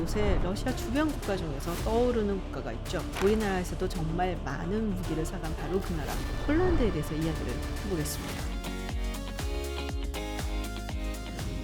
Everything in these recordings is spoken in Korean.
요새 러시아 주변 국가 중에서 떠오르는 국가가 있죠. 우리나라에서도 정말 많은 무기를 사간 바로 그 나라 폴란드에 대해서 이야기를 해보겠습니다.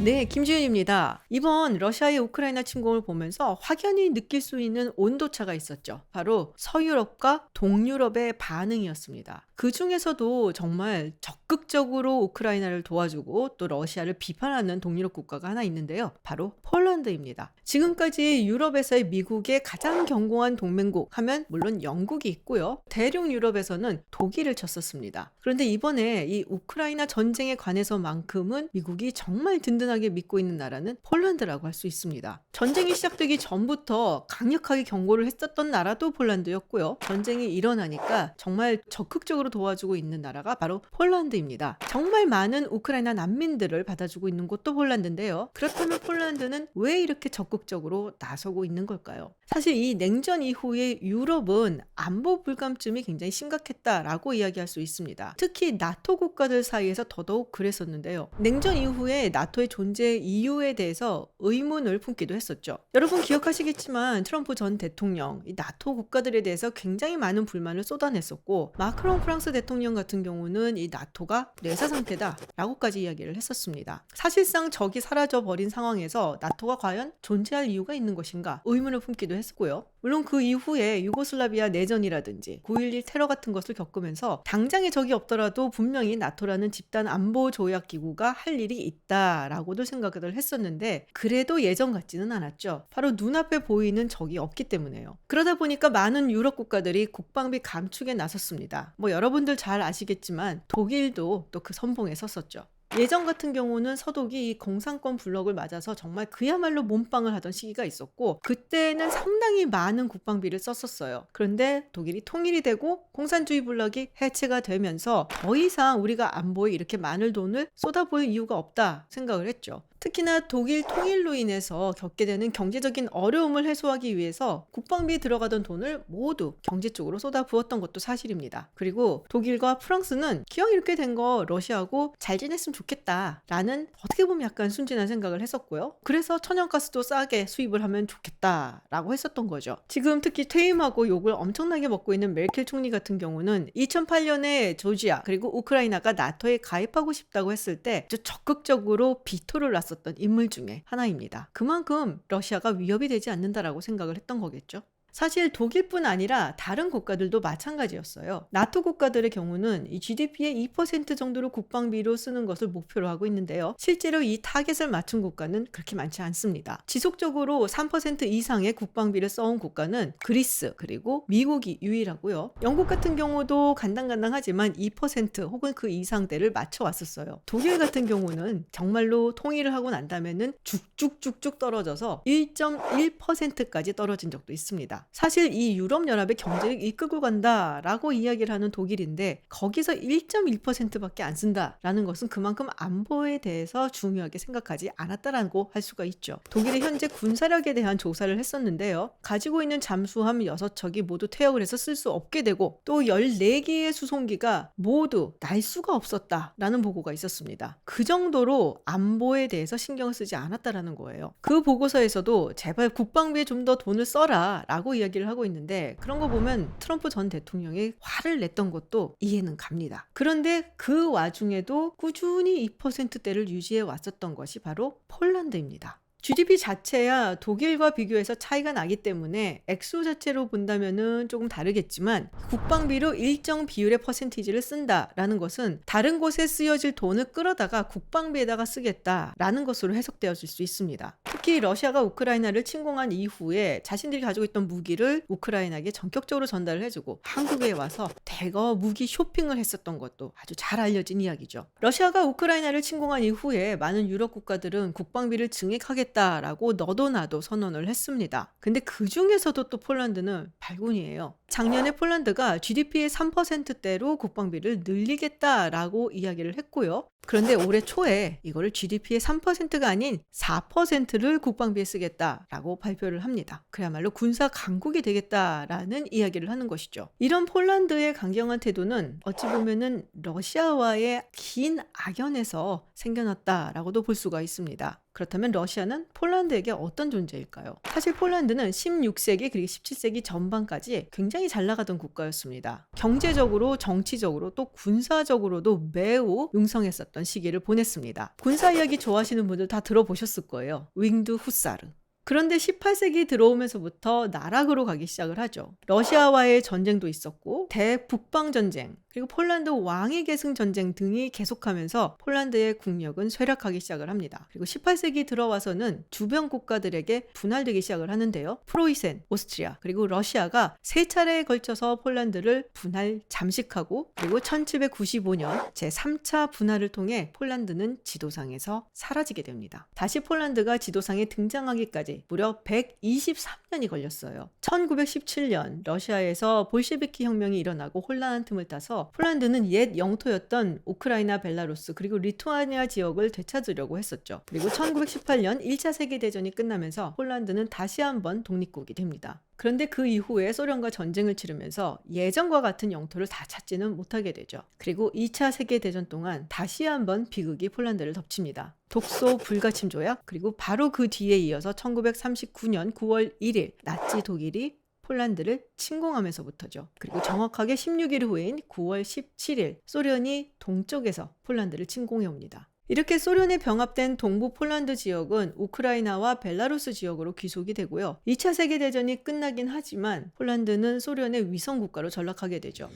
네, 김지윤입니다. 이번 러시아의 우크라이나 침공을 보면서 확연히 느낄 수 있는 온도차가 있었죠. 바로 서유럽과 동유럽의 반응이었습니다. 그 중에서도 정말 적극적으로 우크라이나를 도와주고 또 러시아를 비판하는 동유럽 국가가 하나 있는데요. 바로 폴란드입니다. 지금까지 유럽에서의 미국의 가장 견고한 동맹국 하면 물론 영국이 있고요. 대륙 유럽에서는 독일을 쳤었습니다. 그런데 이번에 이 우크라이나 전쟁에 관해서만큼은 미국이 정말 든든하게 믿고 있는 나라는 폴란드라고 할 수 있습니다. 전쟁이 시작되기 전부터 강력하게 경고를 했었던 나라도 폴란드였고요. 전쟁이 일어나니까 정말 적극적으로 도와주고 있는 나라가 바로 폴란드입니다. 정말 많은 우크라이나 난민들을 받아주고 있는 곳도 폴란드인데요. 그렇다면 폴란드는 왜 이렇게 적극적으로 나서고 있는 걸까요? 사실 이 냉전 이후에 유럽은 안보 불감증이 굉장히 심각했다라고 이야기할 수 있습니다. 특히 나토 국가들 사이에서 더더욱 그랬었는데요. 냉전 이후에 나토의 존재 이유에 대해서 의문을 품기도 했었죠. 여러분 기억하시겠지만 트럼프 전 대통령 이 나토 국가들에 대해서 굉장히 많은 불만을 쏟아냈었고 마크롱 프랑스 대통령 같은 경우는 이 나토가 뇌사 상태다라고까지 이야기를 했었습니다. 사실상 적이 사라져버린 상황에서 나토가 과연 존재할 이유가 있는 것인가 의문을 품기도 했고요. 물론 그 이후에 유고슬라비아 내전이라든지 9.11 테러 같은 것을 겪으면서 당장의 적이 없더라도 분명히 나토라는 집단 안보 조약 기구가 할 일이 있다라고도 생각을 했었는데 그래도 예전 같지는 않았죠. 바로 눈앞에 보이는 적이 없기 때문에요. 그러다 보니까 많은 유럽 국가들이 국방비 감축에 나섰습니다. 여러분들 잘 아시겠지만 독일도 또 그 선봉에 섰었죠. 예전 같은 경우는 서독이 이 공산권 블록을 맞아서 정말 그야말로 몸빵을 하던 시기가 있었고 그때는 상당히 많은 국방비를 썼었어요. 그런데 독일이 통일이 되고 공산주의 블록이 해체가 되면서 더 이상 우리가 안보에 이렇게 많은 돈을 쏟아부을 이유가 없다 생각을 했죠. 특히나 독일 통일로 인해서 겪게 되는 경제적인 어려움을 해소하기 위해서 국방비에 들어가던 돈을 모두 경제 쪽으로 쏟아부었던 것도 사실입니다. 그리고 독일과 프랑스는 기왕 이렇게 된 거 러시아하고 잘 지냈으면 좋겠다 라는 어떻게 보면 약간 순진한 생각을 했었고요. 그래서 천연가스도 싸게 수입을 하면 좋겠다 라고 했었던 거죠. 지금 특히 퇴임하고 욕을 엄청나게 먹고 있는 메르켈 총리 같은 경우는 2008년에 조지아 그리고 우크라이나가 나토에 가입하고 싶다고 했을 때 아주 적극적으로 비토를 놨었던 인물 중에 하나입니다. 그만큼 러시아가 위협이 되지 않는다라고 생각을 했던 거겠죠. 사실 독일뿐 아니라 다른 국가들도 마찬가지였어요. 나토 국가들의 경우는 이 GDP의 2% 정도로 국방비로 쓰는 것을 목표로 하고 있는데요. 실제로 이 타겟을 맞춘 국가는 그렇게 많지 않습니다. 지속적으로 3% 이상의 국방비를 써온 국가는 그리스 그리고 미국이 유일하고요. 영국 같은 경우도 간당간당하지만 2% 혹은 그 이상대를 맞춰왔었어요. 독일 같은 경우는 정말로 통일을 하고 난 다음에는 쭉쭉쭉쭉 떨어져서 1.1%까지 떨어진 적도 있습니다. 사실 이 유럽연합의 경제를 이끌고 간다라고 이야기를 하는 독일인데 거기서 1.1%밖에 안 쓴다라는 것은 그만큼 안보에 대해서 중요하게 생각하지 않았다라고 할 수가 있죠. 독일의 현재 군사력에 대한 조사를 했었는데요. 가지고 있는 잠수함 6척이 모두 퇴역을 해서 쓸 수 없게 되고 또 14개의 수송기가 모두 날 수가 없었다라는 보고가 있었습니다. 그 정도로 안보에 대해서 신경을 쓰지 않았다라는 거예요. 그 보고서에서도 제발 국방비에 좀 더 돈을 써라 라고 이야기를 하고 있는데 그런 거 보면 트럼프 전 대통령이 화를 냈던 것도 이해는 갑니다. 그런데 그 와중에도 꾸준히 2%대를 유지해 왔었던 것이 바로 폴란드입니다. GDP 자체야 독일과 비교해서 차이가 나기 때문에 액수 자체로 본다면은 조금 다르겠지만 국방비로 일정 비율의 퍼센티지를 쓴다라는 것은 다른 곳에 쓰여질 돈을 끌어다가 국방비에다가 쓰겠다라는 것으로 해석되어질 수 있습니다. 특히 러시아가 우크라이나를 침공한 이후에 자신들이 가지고 있던 무기를 우크라이나에게 전격적으로 전달을 해주고 한국에 와서 대거 무기 쇼핑을 했었던 것도 아주 잘 알려진 이야기죠. 러시아가 우크라이나를 침공한 이후에 많은 유럽 국가들은 국방비를 증액하겠다 라고 너도 나도 선언을 했습니다. 근데 그 중에서도 또 폴란드는 발군이에요. 작년에 폴란드가 GDP의 3%대로 국방비를 늘리겠다라고 이야기를 했고요. 그런데 올해 초에 이거를 GDP의 3%가 아닌 4%를 국방비에 쓰겠다라고 발표를 합니다. 그야말로 군사 강국이 되겠다라는 이야기를 하는 것이죠. 이런 폴란드의 강경한 태도는 어찌 보면은 러시아와의 긴 악연에서 생겨났다라고도 볼 수가 있습니다. 그렇다면 러시아는 폴란드에게 어떤 존재일까요? 사실 폴란드는 16세기 그리고 17세기 전반까지 굉장히 잘 나가던 국가였습니다. 경제적으로, 정치적으로 또 군사적으로도 매우 융성했었던 시기를 보냈습니다. 군사 이야기 좋아하시는 분들 다 들어보셨을 거예요. 윙드 후사르. 그런데 18세기 들어오면서부터 나락으로 가기 시작을 하죠. 러시아와의 전쟁도 있었고 대북방 전쟁, 그리고 폴란드 왕위 계승 전쟁 등이 계속하면서 폴란드의 국력은 쇠락하기 시작을 합니다. 그리고 18세기 들어와서는 주변 국가들에게 분할되기 시작을 하는데요. 프로이센, 오스트리아, 그리고 러시아가 세 차례에 걸쳐서 폴란드를 분할 잠식하고, 그리고 1795년 제3차 분할을 통해 폴란드는 지도상에서 사라지게 됩니다. 다시 폴란드가 지도상에 등장하기까지 무려 123년이 걸렸어요. 1917년 러시아에서 볼셰비키 혁명이 일어나고 혼란한 틈을 따서 폴란드는 옛 영토였던 우크라이나, 벨라루스, 그리고 리투아니아 지역을 되찾으려고 했었죠. 그리고 1918년 1차 세계대전이 끝나면서 폴란드는 다시 한번 독립국이 됩니다. 그런데 그 이후에 소련과 전쟁을 치르면서 예전과 같은 영토를 다 찾지는 못하게 되죠. 그리고 2차 세계대전 동안 다시 한번 비극이 폴란드를 덮칩니다. 독소 불가침 조약, 그리고 바로 그 뒤에 이어서 1939년 9월 1일 나치 독일이 폴란드를 침공하면서부터죠. 그리고 정확하게 16일 후인 9월 17일 소련이 동쪽에서 폴란드를 침공해 옵니다. 이렇게 소련에 병합된 동부 폴란드 지역은 우크라이나와 벨라루스 지역으로 귀속이 되고요. 2차 세계대전이 끝나긴 하지만 폴란드는 소련의 위성국가로 전락하게 되죠.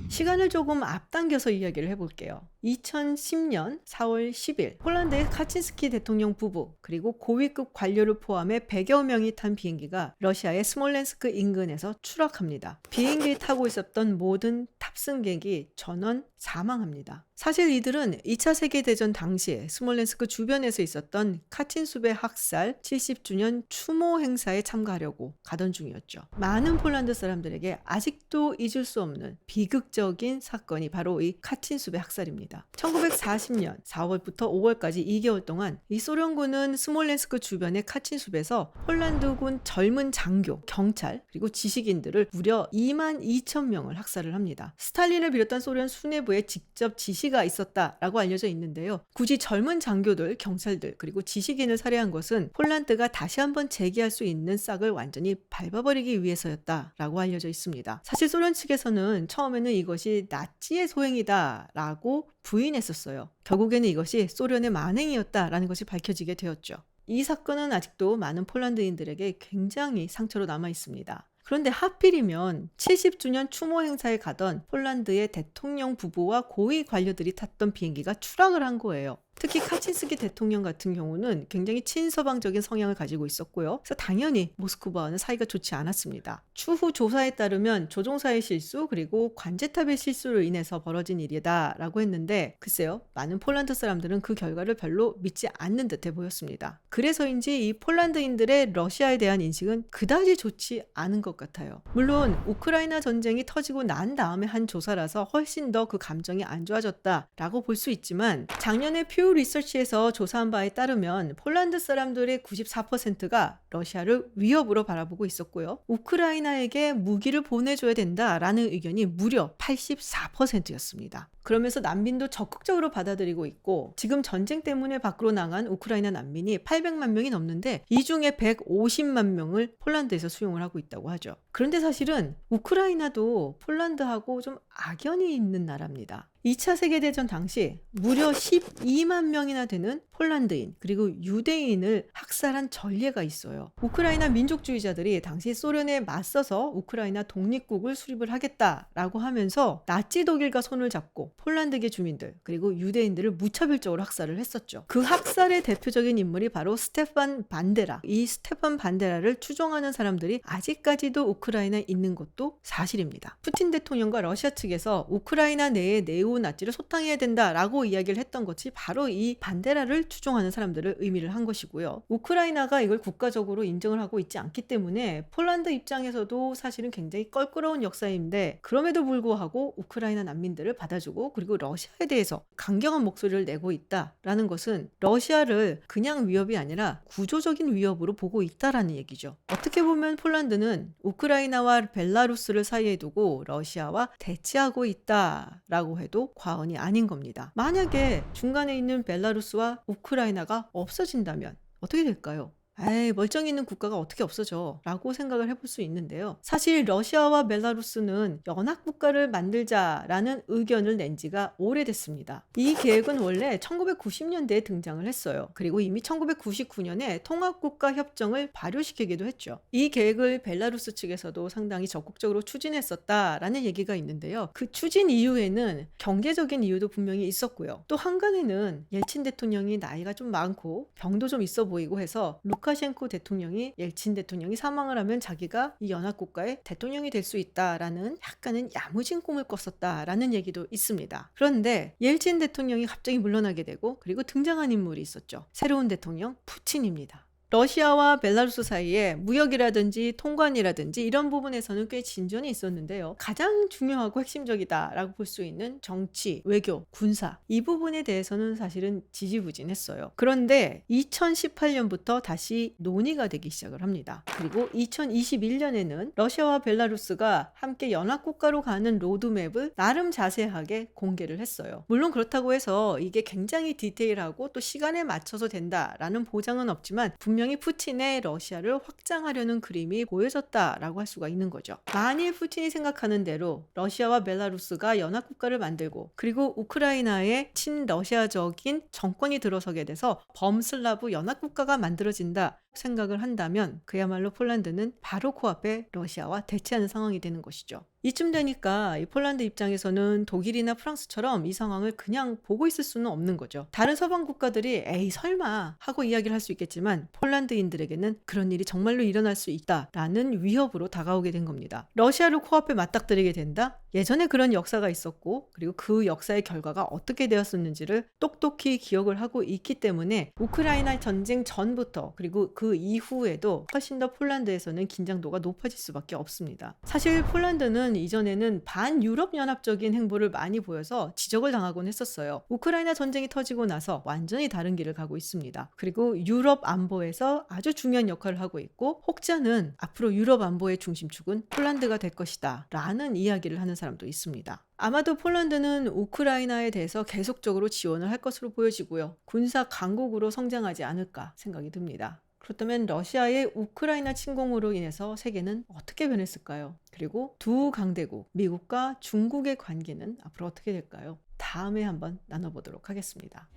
시간을 조금 앞당겨서 이야기를 해볼게요. 2010년 4월 10일 폴란드의 카친스키 대통령 부부 그리고 고위급 관료를 포함해 100여 명이 탄 비행기가 러시아의 스몰렌스크 인근에서 추락합니다. 비행기를 타고 있었던 모든 탑승객이 전원 사망합니다. 사실 이들은 2차 세계대전 당시에 스몰렌스크 주변에서 있었던 카친수베 학살 70주년 추모 행사에 참가하려고 가던 중이었죠. 많은 폴란드 사람들에게 아직도 잊을 수 없는 비극적인 사건이 바로 이 카친수베 학살입니다. 1940년 4월부터 5월까지 2개월 동안 이 소련군은 스몰렌스크 주변의 카친수베에서 폴란드군 젊은 장교, 경찰, 그리고 지식인들을 무려 22,000명을 학살을 합니다. 스탈린을 비롯한 소련 수뇌부에 직접 지시가 있었다라고 알려져 있는데요. 굳이 젊은 장교들, 경찰들, 그리고 지식인을 살해한 것은 폴란드가 다시 한번 재기할 수 있는 싹을 완전히 밟아버리기 위해서였다라고 알려져 있습니다. 사실 소련 측에서는 처음에는 이것이 나치의 소행이다라고 부인했었어요. 결국에는 이것이 소련의 만행이었다라는 것이 밝혀지게 되었죠. 이 사건은 아직도 많은 폴란드인들에게 굉장히 상처로 남아 있습니다. 그런데 하필이면 70주년 추모 행사에 가던 폴란드의 대통령 부부와 고위 관료들이 탔던 비행기가 추락을 한 거예요. 특히 카친스키 대통령 같은 경우는 굉장히 친서방적인 성향을 가지고 있었고요. 그래서 당연히 모스크바와는 사이가 좋지 않았습니다. 추후 조사에 따르면 조종사의 실수 그리고 관제탑의 실수로 인해서 벌어진 일이다라고 했는데 글쎄요. 많은 폴란드 사람들은 그 결과를 별로 믿지 않는 듯해 보였습니다. 그래서인지 이 폴란드인들의 러시아에 대한 인식은 그다지 좋지 않은 것 같아요. 물론 우크라이나 전쟁이 터지고 난 다음에 한 조사라서 훨씬 더 그 감정이 안 좋아졌다라고 볼 수 있지만 작년에 퓨 리서치에서 조사한 바에 따르면 폴란드 사람들의 94%가 러시아를 위협으로 바라보고 있었고요. 우크라이나에게 무기를 보내줘야 된다라는 의견이 무려 84%였습니다. 그러면서 난민도 적극적으로 받아들이고 있고 지금 전쟁 때문에 밖으로 나간 우크라이나 난민이 800만 명이 넘는데 이 중에 150만 명을 폴란드에서 수용을 하고 있다고 하죠. 그런데 사실은 우크라이나도 폴란드하고 좀 악연이 있는 나라입니다. 2차 세계대전 당시 무려 12만 명이나 되는 폴란드인 그리고 유대인을 학살한 전례가 있어요. 우크라이나 민족주의자들이 당시 소련에 맞서서 우크라이나 독립국을 수립을 하겠다라고 하면서 나치 독일과 손을 잡고 폴란드계 주민들 그리고 유대인들을 무차별적으로 학살을 했었죠. 그 학살의 대표적인 인물이 바로 스테판 반데라. 이 스테판 반데라를 추종하는 사람들이 아직까지도 우크라이나에 있는 것도 사실입니다. 푸틴 대통령과 러시아 측에서 우크라이나 내의 네오나치를 소탕해야 된다라고 이야기를 했던 것이 바로 이 반데라를 추종하는 사람들을 의미를 한 것이고요. 우크라이나가 이걸 국가적으로 인정을 하고 있지 않기 때문에 폴란드 입장에서도 사실은 굉장히 껄끄러운 역사인데 그럼에도 불구하고 우크라이나 난민들을 받아주고 그리고 러시아에 대해서 강경한 목소리를 내고 있다라는 것은 러시아를 그냥 위협이 아니라 구조적인 위협으로 보고 있다라는 얘기죠. 어떻게 보면 폴란드는 우크라이나와 벨라루스를 사이에 두고 러시아와 대치하고 있다라고 해도 과언이 아닌 겁니다. 만약에 중간에 있는 벨라루스와 우크라이나가 없어진다면 어떻게 될까요? 에이, 멀쩡히 있는 국가가 어떻게 없어져? 라고 생각을 해볼 수 있는데요. 사실 러시아와 벨라루스는 연합국가를 만들자라는 의견을 낸 지가 오래됐습니다. 이 계획은 원래 1990년대에 등장을 했어요. 그리고 이미 1999년에 통합국가 협정을 발효시키기도 했죠. 이 계획을 벨라루스 측에서도 상당히 적극적으로 추진했었다라는 얘기가 있는데요. 그 추진 이유에는 경제적인 이유도 분명히 있었고요. 또 한간에는 옐친 대통령이 나이가 좀 많고 병도 좀 있어 보이고 해서 루카셴코 대통령이 옐친 대통령이 사망을 하면 자기가 이 연합국가의 대통령이 될 수 있다라는 약간은 야무진 꿈을 꿨었다라는 얘기도 있습니다. 그런데 옐친 대통령이 갑자기 물러나게 되고 그리고 등장한 인물이 있었죠. 새로운 대통령 푸틴입니다. 러시아와 벨라루스 사이에 무역이라든지 통관이라든지 이런 부분에서는 꽤 진전이 있었는데요. 가장 중요하고 핵심적이다라고 볼 수 있는 정치, 외교, 군사 이 부분에 대해서는 사실은 지지부진했어요. 그런데 2018년부터 다시 논의가 되기 시작을 합니다. 그리고 2021년에는 러시아와 벨라루스가 함께 연합국가로 가는 로드맵을 나름 자세하게 공개를 했어요. 물론 그렇다고 해서 이게 굉장히 디테일하고 또 시간에 맞춰서 된다라는 보장은 없지만 분명히 푸틴의 러시아를 확장하려는 그림이 보여졌다라고 할 수가 있는 거죠. 만일 푸틴이 생각하는 대로 러시아와 벨라루스가 연합국가를 만들고 그리고 우크라이나에 친러시아적인 정권이 들어서게 돼서 범슬라브 연합국가가 만들어진다 생각을 한다면 그야말로 폴란드는 바로 코앞에 러시아와 대치하는 상황이 되는 것이죠. 이쯤 되니까 이 폴란드 입장에서는 독일이나 프랑스처럼 이 상황을 그냥 보고 있을 수는 없는 거죠. 다른 서방 국가들이 에이 설마 하고 이야기를 할 수 있겠지만 폴란드인들에게는 그런 일이 정말로 일어날 수 있다라는 위협으로 다가오게 된 겁니다. 러시아를 코앞에 맞닥뜨리게 된다? 예전에 그런 역사가 있었고 그리고 그 역사의 결과가 어떻게 되었었는지를 똑똑히 기억을 하고 있기 때문에 우크라이나 전쟁 전부터 그리고 그 이후에도 훨씬 더 폴란드에서는 긴장도가 높아질 수밖에 없습니다. 사실 폴란드는 이전에는 반유럽연합적인 행보를 많이 보여서 지적을 당하곤 했었어요. 우크라이나 전쟁이 터지고 나서 완전히 다른 길을 가고 있습니다. 그리고 유럽 안보에서 아주 중요한 역할을 하고 있고 혹자는 앞으로 유럽 안보의 중심축은 폴란드가 될 것이다 라는 이야기를 하는 사람도 있습니다. 아마도 폴란드는 우크라이나에 대해서 계속적으로 지원을 할 것으로 보여지고요. 군사 강국으로 성장하지 않을까 생각이 듭니다. 그렇다면 러시아의 우크라이나 침공으로 인해서 세계는 어떻게 변했을까요? 그리고 두 강대국, 미국과 중국의 관계는 앞으로 어떻게 될까요? 다음에 한번 나눠보도록 하겠습니다.